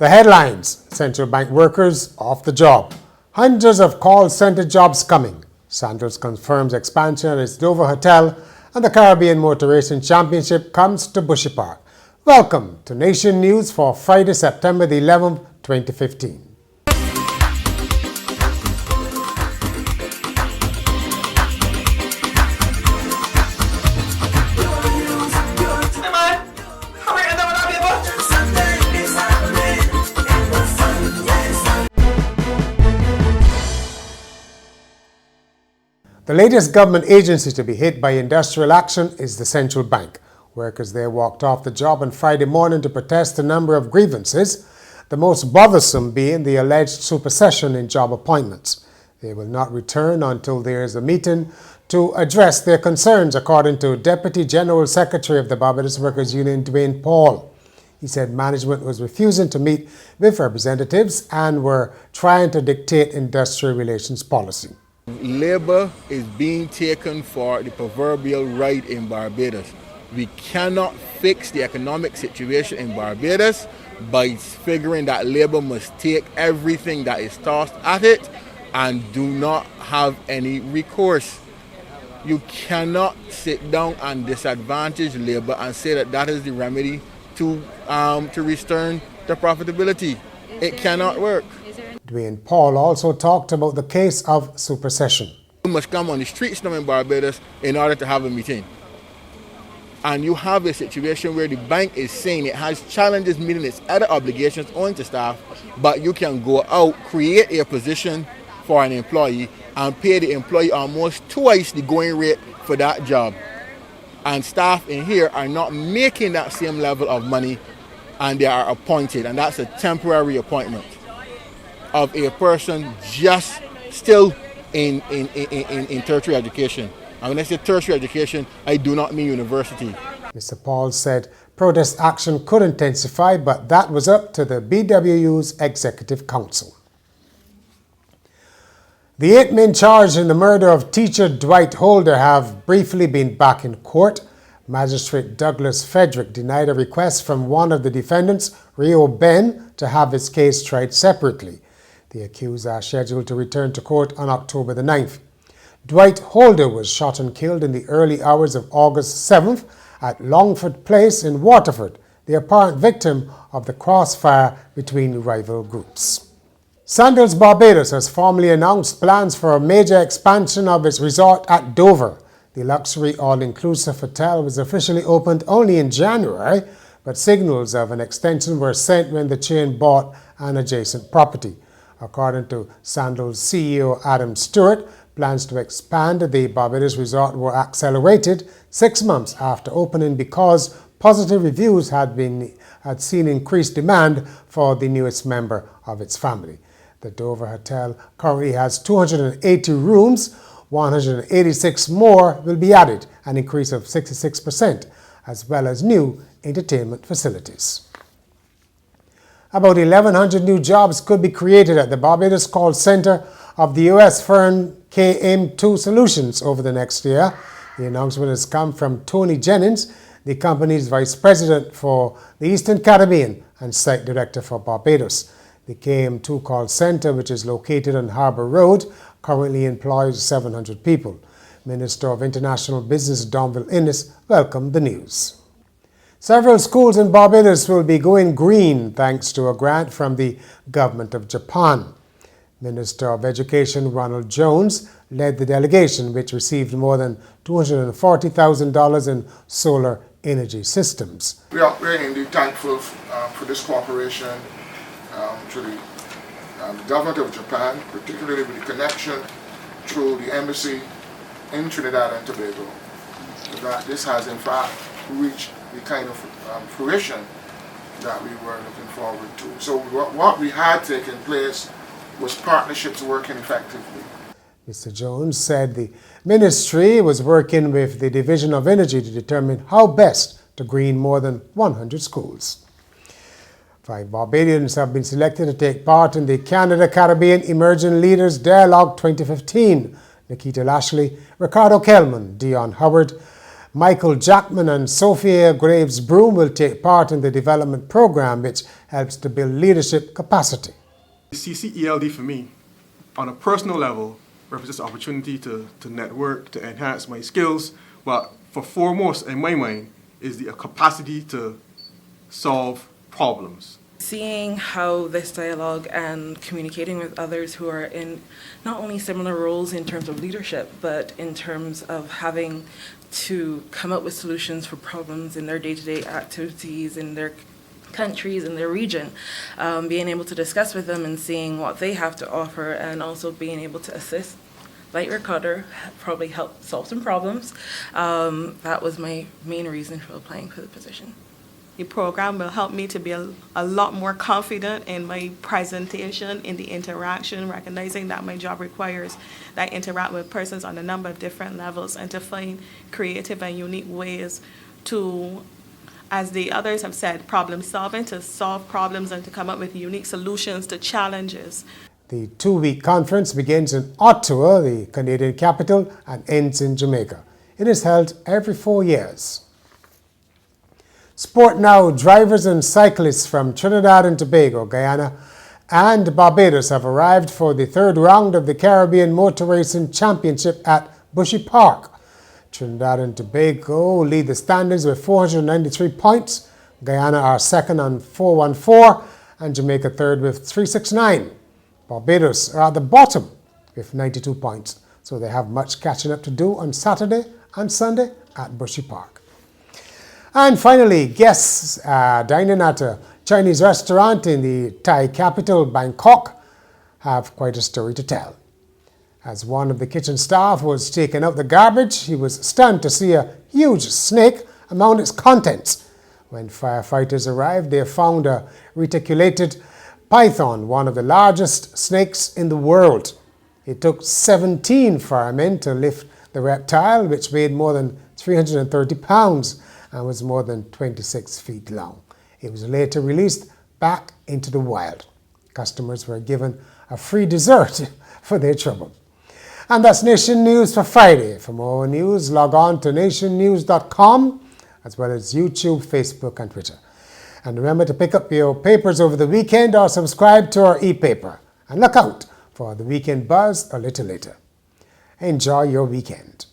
The headlines: central bank workers off the job. Hundreds of call center jobs coming. Sandals confirms expansion at its Dover hotel, and the Caribbean Motor Racing Championship comes to Bushy Park. Welcome to Nation News for Friday, September the 11th, 2015. The latest government agency to be hit by industrial action is the central bank. Workers there walked off the job on Friday morning to protest a number of grievances, the most bothersome being the alleged supersession in job appointments. They will not return until there is a meeting to address their concerns, according to Deputy General Secretary of the Barbados Workers Union, Dwayne Paul. He said management was refusing to meet with representatives and were trying to dictate industrial relations policy. Labour is being taken for the proverbial ride in Barbados. We cannot fix the economic situation in Barbados by figuring that Labour must take everything that is tossed at it and do not have any recourse. You cannot sit down and disadvantage Labour and say that that is the remedy to return to profitability. It cannot work. Dwayne Paul also talked about the case of supersession. You must come on the streets now in Barbados in order to have a meeting. And you have a situation where the bank is saying it has challenges meeting its other obligations owing to staff, but you can go out, create a position for an employee and pay the employee almost twice the going rate for that job. And staff in here are not making that same level of money, and they are appointed, and that's a temporary appointment of a person just still in tertiary education. And when I say tertiary education, I do not mean university. Mr. Paul said protest action could intensify, but that was up to the BWU's Executive Council. The 8 men charged in the murder of teacher Dwight Holder have briefly been back in court. Magistrate Douglas Frederick denied a request from one of the defendants, Rio Ben, to have his case tried separately. The accused are scheduled to return to court on October the 9th. Dwight Holder was shot and killed in the early hours of August 7th at Longford Place in Waterford, the apparent victim of the crossfire between rival groups. Sandals Barbados has formally announced plans for a major expansion of its resort at Dover. The luxury all-inclusive hotel was officially opened only in January, but signals of an extension were sent when the chain bought an adjacent property. According to Sandals CEO Adam Stewart, plans to expand the Barbados resort were accelerated 6 months after opening because positive reviews had seen increased demand for the newest member of its family. The Dover Hotel currently has 280 rooms. 186 more will be added, an increase of 66%, as well as new entertainment facilities. About 1,100 new jobs could be created at the Barbados call center of the U.S. firm KM2 Solutions over the next year. The announcement has come from Tony Jennings, the company's vice president for the Eastern Caribbean and site director for Barbados. The KM2 call center, which is located on Harbour Road, currently employs 700 people. Minister of International Business Domville Innes welcomed the news. Several schools in Barbados will be going green thanks to a grant from the government of Japan. Minister of Education Ronald Jones led the delegation, which received more than $240,000 in solar energy systems. We are indeed thankful for this cooperation to the government of Japan, particularly with the connection through the embassy in Trinidad and Tobago. That this has in fact reached the kind of fruition that we were looking forward to. So what we had taken place was partnerships working effectively. Mr. Jones said the ministry was working with the Division of Energy to determine how best to green more than 100 schools. 5 Barbadians have been selected to take part in the Canada Caribbean Emerging Leaders Dialogue 2015. Nikita Lashley, Ricardo Kelman, Dion Howard, Michael Jackman and Sophia Graves Broom will take part in the development program, which helps to build leadership capacity. CCELD for me, on a personal level, represents an opportunity to network, to enhance my skills, but for foremost in my mind is the capacity to solve problems. Seeing how this dialogue and communicating with others who are in not only similar roles in terms of leadership, but in terms of having to come up with solutions for problems in their day-to-day activities, in their countries, in their region, being able to discuss with them and seeing what they have to offer, and also being able to assist, like Ricardo, probably help solve some problems. That was my main reason for applying for the position. The program will help me to be a lot more confident in my presentation, in the interaction, recognizing that my job requires that I interact with persons on a number of different levels, and to find creative and unique ways to, as the others have said, problem solving, to solve problems and to come up with unique solutions to challenges. The 2-week conference begins in Ottawa, the Canadian capital, and ends in Jamaica. It is held every 4 years. Sport now, drivers and cyclists from Trinidad and Tobago, Guyana, and Barbados have arrived for the third round of the Caribbean Motor Racing Championship at Bushy Park. Trinidad and Tobago lead the standings with 493 points. Guyana are second on 414, and Jamaica third with 369. Barbados are at the bottom with 92 points, so they have much catching up to do on Saturday and Sunday at Bushy Park. And finally, guests dining at a Chinese restaurant in the Thai capital, Bangkok, have quite a story to tell. As one of the kitchen staff was taking out the garbage, he was stunned to see a huge snake among its contents. When firefighters arrived, they found a reticulated python, one of the largest snakes in the world. It took 17 firemen to lift the reptile, which weighed more than 330 pounds and was more than 26 feet long. It was later released back into the wild. Customers were given a free dessert for their trouble. And that's Nation News for Friday. For more news, log on to nationnews.com, as well as YouTube, Facebook, and Twitter. And remember to pick up your papers over the weekend or subscribe to our e-paper. And look out for the Weekend Buzz a little later. Enjoy your weekend.